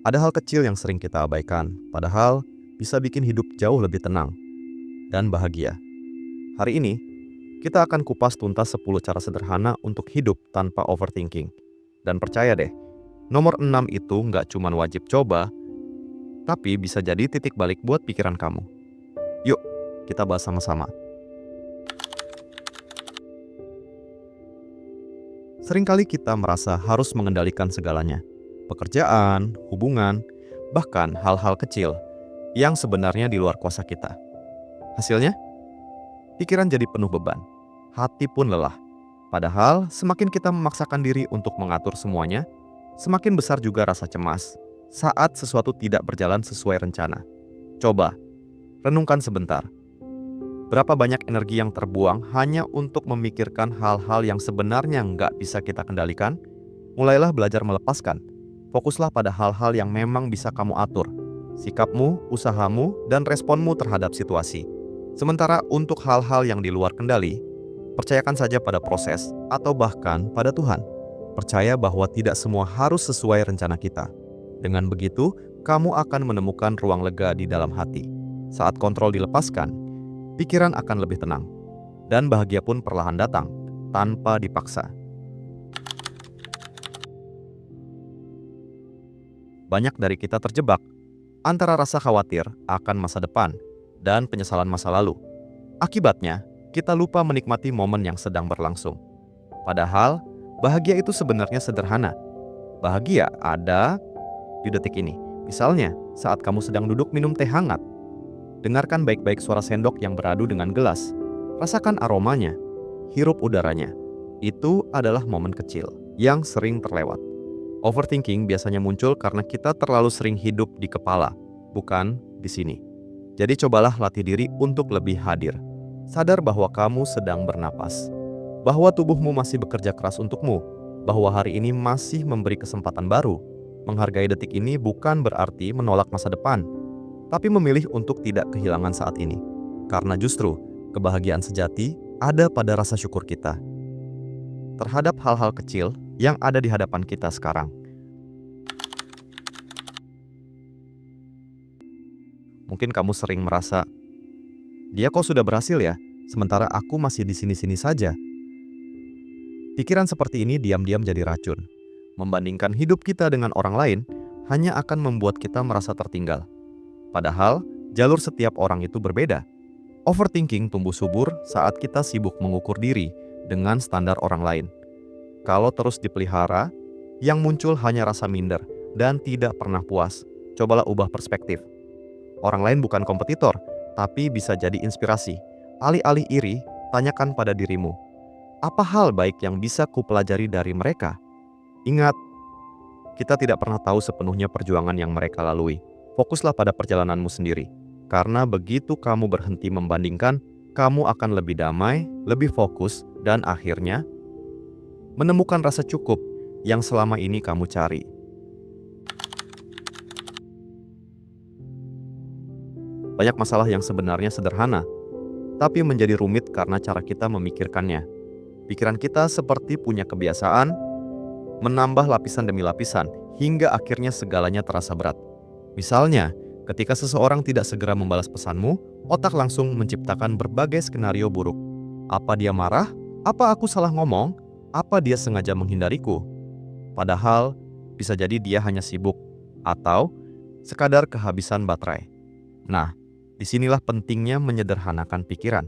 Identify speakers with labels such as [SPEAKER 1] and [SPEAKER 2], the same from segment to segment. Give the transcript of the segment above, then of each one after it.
[SPEAKER 1] Ada hal kecil yang sering kita abaikan, padahal bisa bikin hidup jauh lebih tenang dan bahagia. Hari ini, kita akan kupas tuntas 10 cara sederhana untuk hidup tanpa overthinking. Dan percaya deh, nomor 6 itu nggak cuma wajib coba, tapi bisa jadi titik balik buat pikiran kamu. Yuk, kita bahas sama-sama. Seringkali kita merasa harus mengendalikan segalanya. Pekerjaan, hubungan, bahkan hal-hal kecil yang sebenarnya di luar kuasa kita. Hasilnya, pikiran jadi penuh beban, hati pun lelah. Padahal semakin kita memaksakan diri untuk mengatur semuanya, semakin besar juga rasa cemas saat sesuatu tidak berjalan sesuai rencana. Coba, renungkan sebentar. Berapa banyak energi yang terbuang hanya untuk memikirkan hal-hal yang sebenarnya nggak bisa kita kendalikan? Mulailah belajar melepaskan. Fokuslah pada hal-hal yang memang bisa kamu atur. Sikapmu, usahamu, dan responmu terhadap situasi. Sementara untuk hal-hal yang di luar kendali, percayakan saja pada proses atau bahkan pada Tuhan. Percaya bahwa tidak semua harus sesuai rencana kita. Dengan begitu, kamu akan menemukan ruang lega di dalam hati. Saat kontrol dilepaskan, pikiran akan lebih tenang, dan bahagia pun perlahan datang, tanpa dipaksa. Banyak dari kita terjebak antara rasa khawatir akan masa depan dan penyesalan masa lalu. Akibatnya, kita lupa menikmati momen yang sedang berlangsung. Padahal, bahagia itu sebenarnya sederhana. Bahagia ada di detik ini. Misalnya, saat kamu sedang duduk minum teh hangat. Dengarkan baik-baik suara sendok yang beradu dengan gelas. Rasakan aromanya, hirup udaranya. Itu adalah momen kecil yang sering terlewat. Overthinking biasanya muncul karena kita terlalu sering hidup di kepala, bukan di sini. Jadi cobalah latih diri untuk lebih hadir. Sadar bahwa kamu sedang bernapas, bahwa tubuhmu masih bekerja keras untukmu, bahwa hari ini masih memberi kesempatan baru. Menghargai detik ini bukan berarti menolak masa depan, tapi memilih untuk tidak kehilangan saat ini. Karena justru kebahagiaan sejati ada pada rasa syukur kita terhadap hal-hal kecil yang ada di hadapan kita sekarang. Mungkin kamu sering merasa, dia kok sudah berhasil ya, sementara aku masih di sini-sini saja. Pikiran seperti ini diam-diam jadi racun. Membandingkan hidup kita dengan orang lain hanya akan membuat kita merasa tertinggal. Padahal, jalur setiap orang itu berbeda. Overthinking tumbuh subur saat kita sibuk mengukur diri dengan standar orang lain. Kalau terus dipelihara, yang muncul hanya rasa minder dan tidak pernah puas. Cobalah ubah perspektif. Orang lain bukan kompetitor, tapi bisa jadi inspirasi. Alih-alih iri, tanyakan pada dirimu, apa hal baik yang bisa kupelajari dari mereka? Ingat, kita tidak pernah tahu sepenuhnya perjuangan yang mereka lalui. Fokuslah pada perjalananmu sendiri. Karena begitu kamu berhenti membandingkan, kamu akan lebih damai, lebih fokus, dan akhirnya menemukan rasa cukup yang selama ini kamu cari. Banyak masalah yang sebenarnya sederhana, tapi menjadi rumit karena cara kita memikirkannya. Pikiran kita seperti punya kebiasaan menambah lapisan demi lapisan, hingga akhirnya segalanya terasa berat. Misalnya, ketika seseorang tidak segera membalas pesanmu, otak langsung menciptakan berbagai skenario buruk. Apa dia marah? Apa aku salah ngomong? Apa dia sengaja menghindariku? Padahal, bisa jadi dia hanya sibuk, atau sekadar kehabisan baterai. Nah, disinilah pentingnya menyederhanakan pikiran.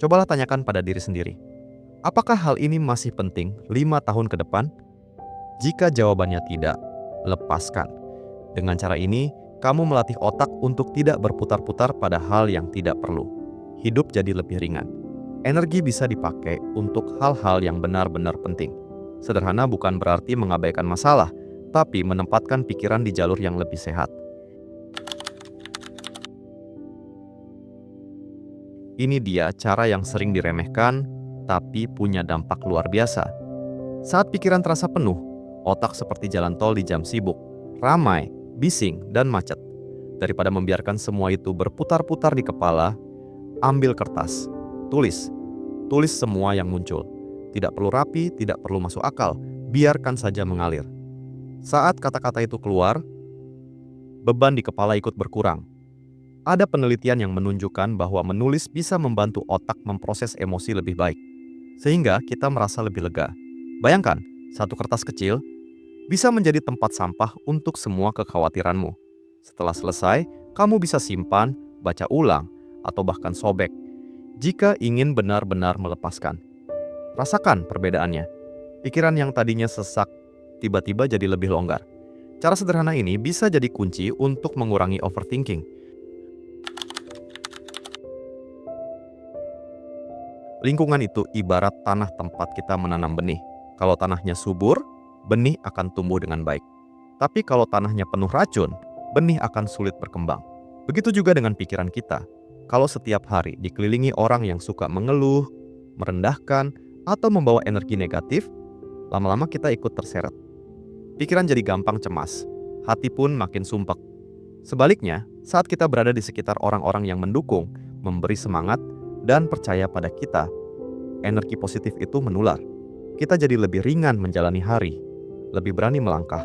[SPEAKER 1] Cobalah tanyakan pada diri sendiri, apakah hal ini masih penting 5 tahun ke depan? Jika jawabannya tidak, lepaskan. Dengan cara ini, kamu melatih otak untuk tidak berputar-putar pada hal yang tidak perlu. Hidup jadi lebih ringan. Energi bisa dipakai untuk hal-hal yang benar-benar penting. Sederhana bukan berarti mengabaikan masalah, tapi menempatkan pikiran di jalur yang lebih sehat. Ini dia cara yang sering diremehkan, tapi punya dampak luar biasa. Saat pikiran terasa penuh, otak seperti jalan tol di jam sibuk, ramai, bising, dan macet. Daripada membiarkan semua itu berputar-putar di kepala, ambil kertas, tulis semua yang muncul. Tidak perlu rapi, tidak perlu masuk akal, biarkan saja mengalir. Saat kata-kata itu keluar, beban di kepala ikut berkurang. Ada penelitian yang menunjukkan bahwa menulis bisa membantu otak memproses emosi lebih baik, sehingga kita merasa lebih lega. Bayangkan, satu kertas kecil bisa menjadi tempat sampah untuk semua kekhawatiranmu. Setelah selesai, kamu bisa simpan, baca ulang, atau bahkan sobek jika ingin benar-benar melepaskan. Rasakan perbedaannya. Pikiran yang tadinya sesak tiba-tiba jadi lebih longgar. Cara sederhana ini bisa jadi kunci untuk mengurangi overthinking. Lingkungan itu ibarat tanah tempat kita menanam benih. Kalau tanahnya subur, benih akan tumbuh dengan baik. Tapi kalau tanahnya penuh racun, benih akan sulit berkembang. Begitu juga dengan pikiran kita. Kalau setiap hari dikelilingi orang yang suka mengeluh, merendahkan, atau membawa energi negatif, lama-lama kita ikut terseret. Pikiran jadi gampang cemas, hati pun makin sumpek. Sebaliknya, saat kita berada di sekitar orang-orang yang mendukung, memberi semangat, dan percaya pada kita, energi positif itu menular. Kita jadi lebih ringan menjalani hari, lebih berani melangkah.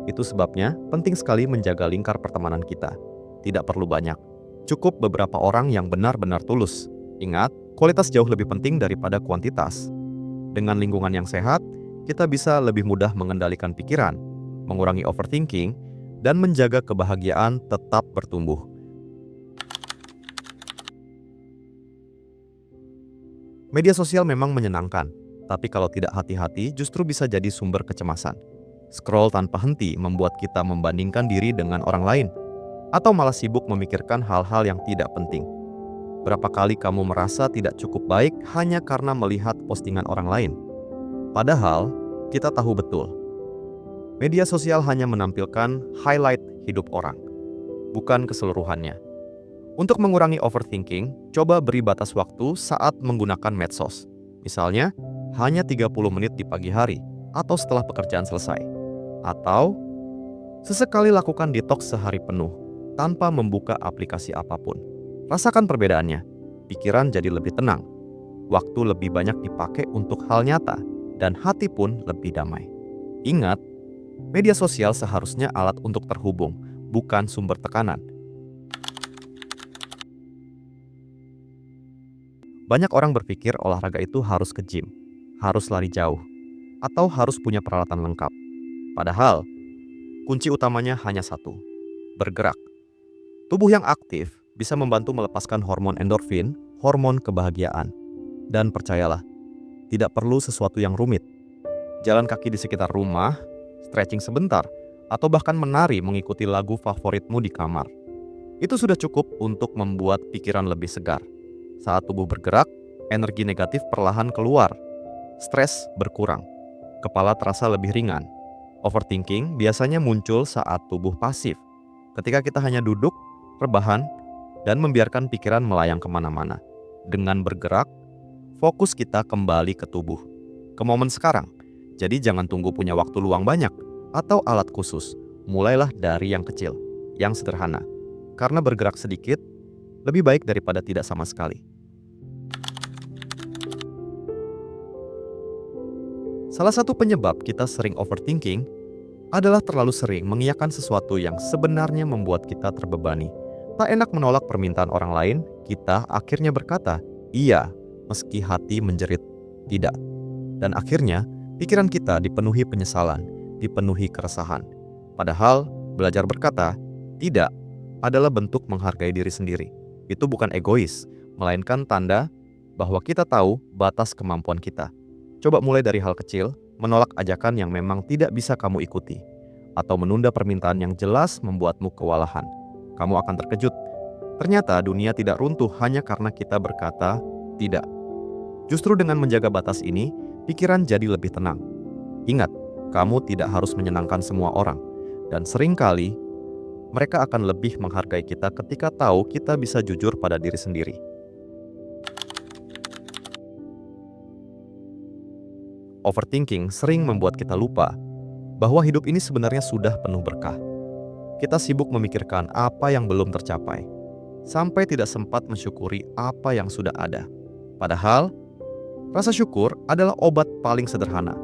[SPEAKER 1] Itu sebabnya penting sekali menjaga lingkar pertemanan kita. Tidak perlu banyak, cukup beberapa orang yang benar-benar tulus. Ingat, kualitas jauh lebih penting daripada kuantitas. Dengan lingkungan yang sehat, kita bisa lebih mudah mengendalikan pikiran, mengurangi overthinking, dan menjaga kebahagiaan tetap bertumbuh. Media sosial memang menyenangkan, tapi kalau tidak hati-hati justru bisa jadi sumber kecemasan. Scroll tanpa henti membuat kita membandingkan diri dengan orang lain, atau malah sibuk memikirkan hal-hal yang tidak penting. Berapa kali kamu merasa tidak cukup baik hanya karena melihat postingan orang lain? Padahal, kita tahu betul, media sosial hanya menampilkan highlight hidup orang, bukan keseluruhannya. Untuk mengurangi overthinking, coba beri batas waktu saat menggunakan medsos. Misalnya, hanya 30 menit di pagi hari atau setelah pekerjaan selesai. Atau, sesekali lakukan detox sehari penuh tanpa membuka aplikasi apapun. Rasakan perbedaannya. Pikiran jadi lebih tenang. Waktu lebih banyak dipakai untuk hal nyata dan hati pun lebih damai. Ingat, media sosial seharusnya alat untuk terhubung, bukan sumber tekanan. Banyak orang berpikir olahraga itu harus ke gym, harus lari jauh, atau harus punya peralatan lengkap. Padahal, kunci utamanya hanya satu, bergerak. Tubuh yang aktif bisa membantu melepaskan hormon endorfin, hormon kebahagiaan. Dan percayalah, tidak perlu sesuatu yang rumit. Jalan kaki di sekitar rumah, stretching sebentar, atau bahkan menari mengikuti lagu favoritmu di kamar. Itu sudah cukup untuk membuat pikiran lebih segar. Saat tubuh bergerak, energi negatif perlahan keluar. Stres berkurang. Kepala terasa lebih ringan. Overthinking biasanya muncul saat tubuh pasif. Ketika kita hanya duduk, rebahan, dan membiarkan pikiran melayang kemana-mana. Dengan bergerak, fokus kita kembali ke tubuh, ke momen sekarang. Jadi jangan tunggu punya waktu luang banyak atau alat khusus. Mulailah dari yang kecil, yang sederhana. Karena bergerak sedikit, lebih baik daripada tidak sama sekali. Salah satu penyebab kita sering overthinking adalah terlalu sering mengiyakan sesuatu yang sebenarnya membuat kita terbebani. Tak enak menolak permintaan orang lain, kita akhirnya berkata, iya, meski hati menjerit, tidak. Dan akhirnya, pikiran kita dipenuhi penyesalan, dipenuhi keresahan. Padahal, belajar berkata, tidak, adalah bentuk menghargai diri sendiri. Itu bukan egois, melainkan tanda bahwa kita tahu batas kemampuan kita. Coba mulai dari hal kecil, menolak ajakan yang memang tidak bisa kamu ikuti, atau menunda permintaan yang jelas membuatmu kewalahan. Kamu akan terkejut. Ternyata dunia tidak runtuh hanya karena kita berkata tidak. Justru dengan menjaga batas ini, pikiran jadi lebih tenang. Ingat, kamu tidak harus menyenangkan semua orang, dan seringkali mereka akan lebih menghargai kita ketika tahu kita bisa jujur pada diri sendiri. Overthinking sering membuat kita lupa bahwa hidup ini sebenarnya sudah penuh berkah. Kita sibuk memikirkan apa yang belum tercapai, sampai tidak sempat mensyukuri apa yang sudah ada. Padahal, rasa syukur adalah obat paling sederhana,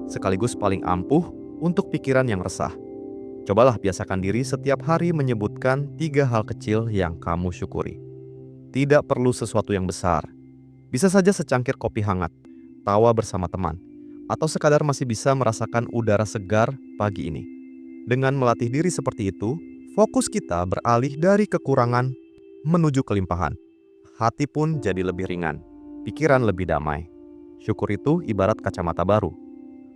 [SPEAKER 1] sekaligus paling ampuh untuk pikiran yang resah. Cobalah biasakan diri setiap hari menyebutkan 3 hal kecil yang kamu syukuri. Tidak perlu sesuatu yang besar. Bisa saja secangkir kopi hangat, tawa bersama teman, atau sekadar masih bisa merasakan udara segar pagi ini. Dengan melatih diri seperti itu, fokus kita beralih dari kekurangan menuju kelimpahan. Hati pun jadi lebih ringan, pikiran lebih damai. Syukur itu ibarat kacamata baru,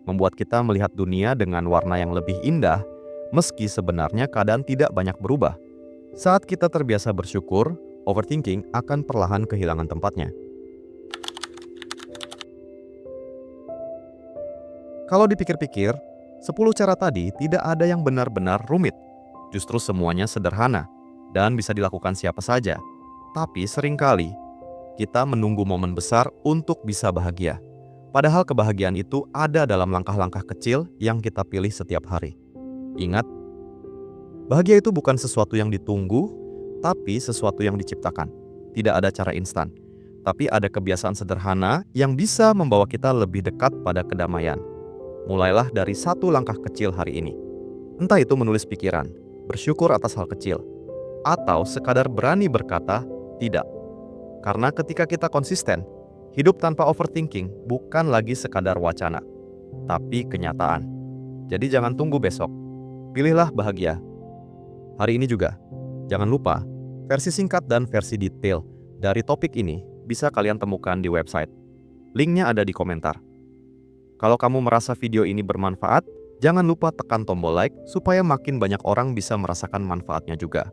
[SPEAKER 1] membuat kita melihat dunia dengan warna yang lebih indah, meski sebenarnya keadaan tidak banyak berubah. Saat kita terbiasa bersyukur, overthinking akan perlahan kehilangan tempatnya. Kalau dipikir-pikir, 10 cara tadi tidak ada yang benar-benar rumit. Justru semuanya sederhana dan bisa dilakukan siapa saja. Tapi seringkali kita menunggu momen besar untuk bisa bahagia. Padahal kebahagiaan itu ada dalam langkah-langkah kecil yang kita pilih setiap hari. Ingat, bahagia itu bukan sesuatu yang ditunggu, tapi sesuatu yang diciptakan. Tidak ada cara instan, tapi ada kebiasaan sederhana yang bisa membawa kita lebih dekat pada kedamaian. Mulailah dari satu langkah kecil hari ini. Entah itu menulis pikiran, bersyukur atas hal kecil, atau sekadar berani berkata tidak. Karena ketika kita konsisten, hidup tanpa overthinking bukan lagi sekadar wacana, tapi kenyataan. Jadi jangan tunggu besok. Pilihlah bahagia. Hari ini juga. Jangan lupa, versi singkat dan versi detail dari topik ini bisa kalian temukan di website. Linknya ada di komentar. Kalau kamu merasa video ini bermanfaat, jangan lupa tekan tombol like supaya makin banyak orang bisa merasakan manfaatnya juga.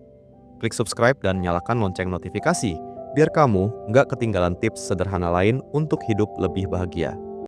[SPEAKER 1] Klik subscribe dan nyalakan lonceng notifikasi, biar kamu nggak ketinggalan tips sederhana lain untuk hidup lebih bahagia.